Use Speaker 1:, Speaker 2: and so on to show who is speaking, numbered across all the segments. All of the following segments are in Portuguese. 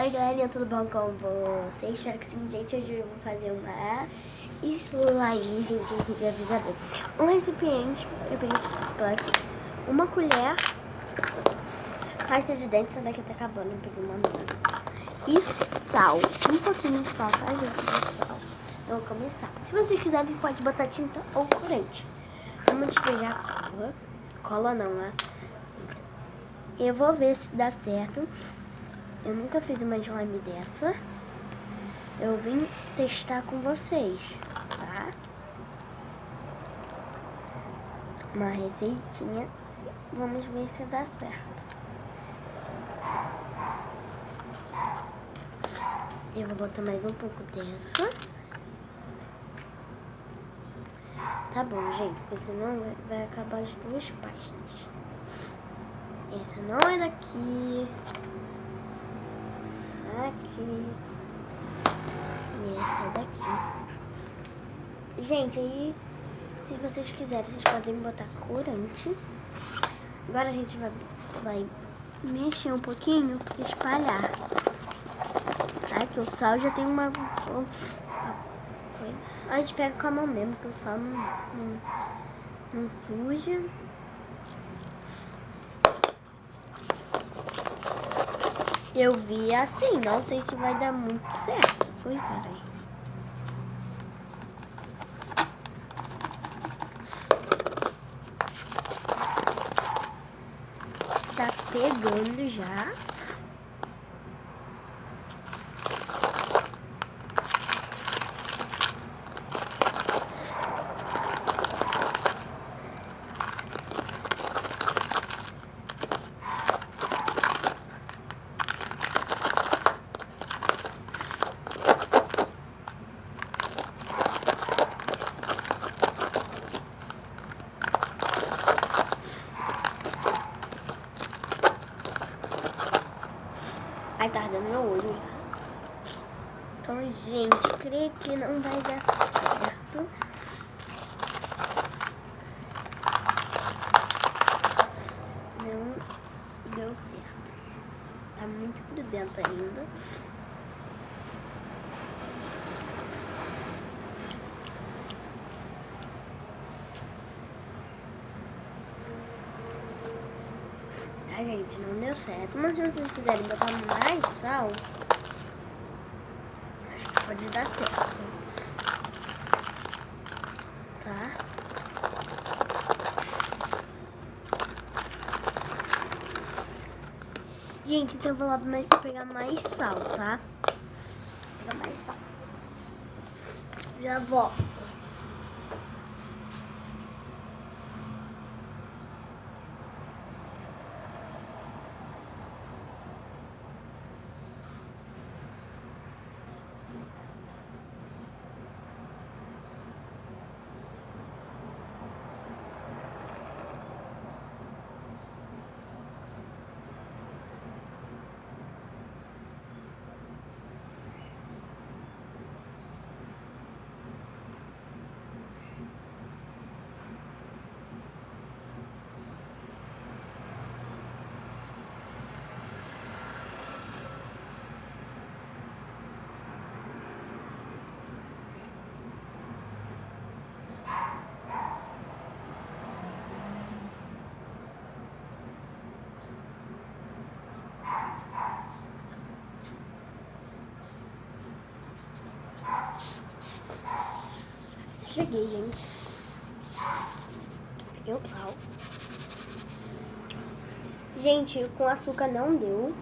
Speaker 1: Oi galerinha, tudo bom com vocês? Espero que sim, gente. Hoje eu vou fazer uma slime, gente, de avisador. Um recipiente, eu peguei esse aqui, uma colher, pasta de dente, essa daqui tá acabando, eu peguei uma nova. E sal, um pouquinho de sal, tá gente, de sal. Eu vou começar. Se vocês quiserem, pode botar tinta ou corante. Vamos despejar cola. Cola não, né? Eu vou ver se dá certo. Eu nunca fiz uma slime dessa. Eu vim testar com vocês, tá? Uma receitinha. Vamos ver se dá certo. Eu vou botar mais um pouco dessa. Tá bom, gente, porque senão vai acabar as duas pastas. Essa não é daqui. Aqui. E essa daqui. Gente, aí, se vocês quiserem, vocês podem botar corante. Agora a gente vai mexer um pouquinho e espalhar. Tá? Que o sal já tem uma coisa. A gente pega com a mão mesmo, que o sal não suja. Eu vi assim, não sei se vai dar muito certo. Ui, carai. Tá pegando já. Ai, tá ardendo meu olho. Então, gente, creio que não vai dar certo. Não deu certo. Tá muito grudento ainda. Tá, gente, não deu certo. Mas se vocês quiserem botar mais sal, acho que pode dar certo. Tá? Gente, então eu vou lá pegar mais sal, tá? Pegar mais sal. Já volto. Cheguei, gente. Peguei o sal. Gente, com açúcar não deu.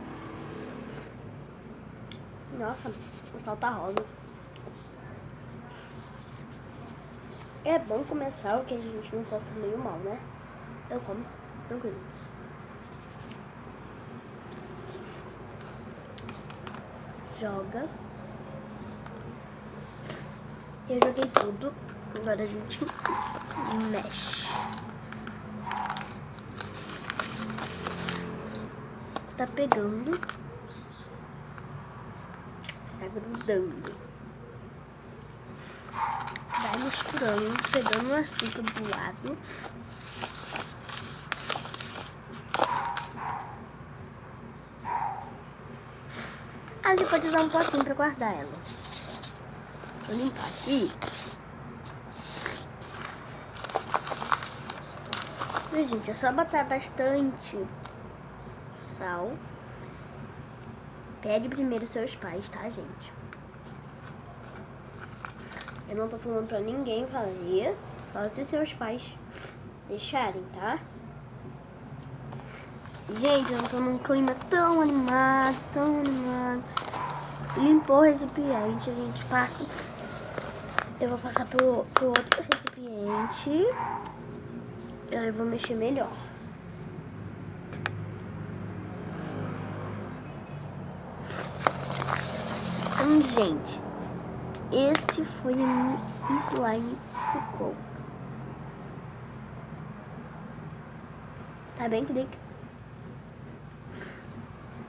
Speaker 1: Nossa, o sal tá rosa. É bom comer sal, que a gente não passa meio mal, né? Eu como, tranquilo. Joga. Eu joguei tudo. Agora a gente mexe. Tá pegando. Tá grudando. Vai misturando, pegando o açúcar do lado. Ah, você pode usar um potinho pra guardar ela. Vou limpar aqui. E, gente, é só botar bastante sal. Pede primeiro seus pais, tá, gente? Eu não tô falando pra ninguém fazer, só se seus pais deixarem, tá? Gente, eu tô num clima tão animado, tão animado. Limpou o recipiente, a gente passa. Eu vou passar pro outro recipiente. Eu vou mexer melhor. Então, gente, esse foi o slime cocô. Tá bem, clique?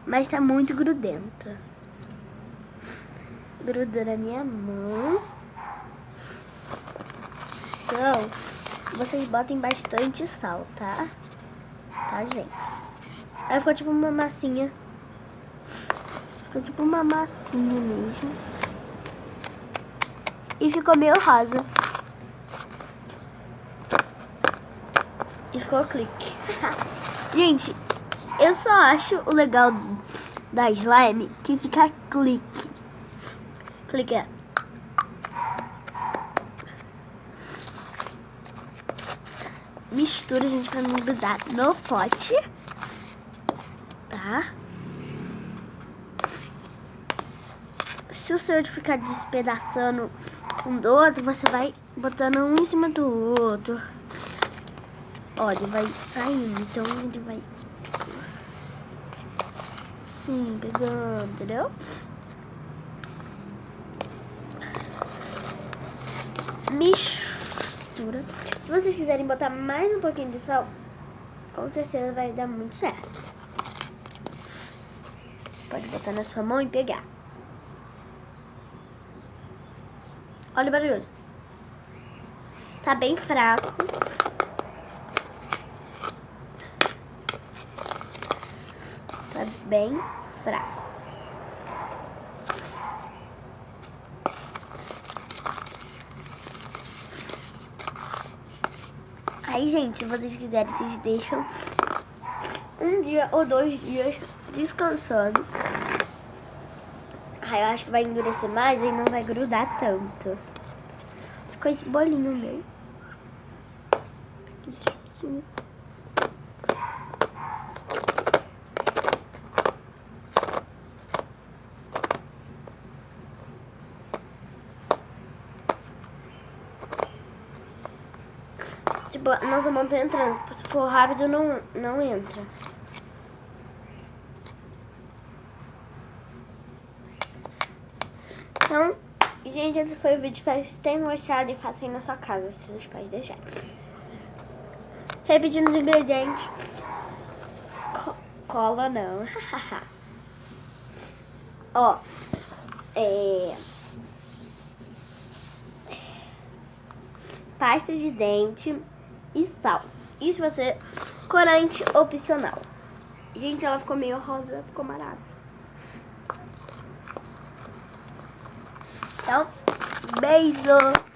Speaker 1: Mas tá muito grudenta. Gruda na minha mão. Então, vocês botem bastante sal, tá? Tá, gente? Aí ficou tipo uma massinha. Ficou tipo uma massinha mesmo. E ficou meio rosa. E ficou clique. Gente, eu só acho o legal da slime que fica clique. Clique é. Mistura, gente, pra não grudar no pote. Tá? Se o seu ficar despedaçando um do outro, você vai botando um em cima do outro. Ó, ele vai saindo, então ele vai... Sim, pegando, entendeu? Mistura. Se vocês quiserem botar mais um pouquinho de sal, com certeza vai dar muito certo. Pode botar na sua mão e pegar. Olha o barulho. Tá bem fraco. Tá bem fraco. Aí, gente, se vocês quiserem, vocês deixam um dia ou 2 dias descansando. Aí eu acho que vai endurecer mais e não vai grudar tanto. Ficou esse bolinho mesmo. Tipo, a nossa mão tá entrando. Se for rápido, não entra. Então, gente, esse foi o vídeo. Espero que vocês tenham gostado e façam aí na sua casa, se os pais deixarem. Repetindo os ingredientes. Cola não. Ó. Pasta de dente e sal. Isso vai ser corante opcional. Gente, ela ficou meio rosa, ficou maravilhosa. Então, beijo!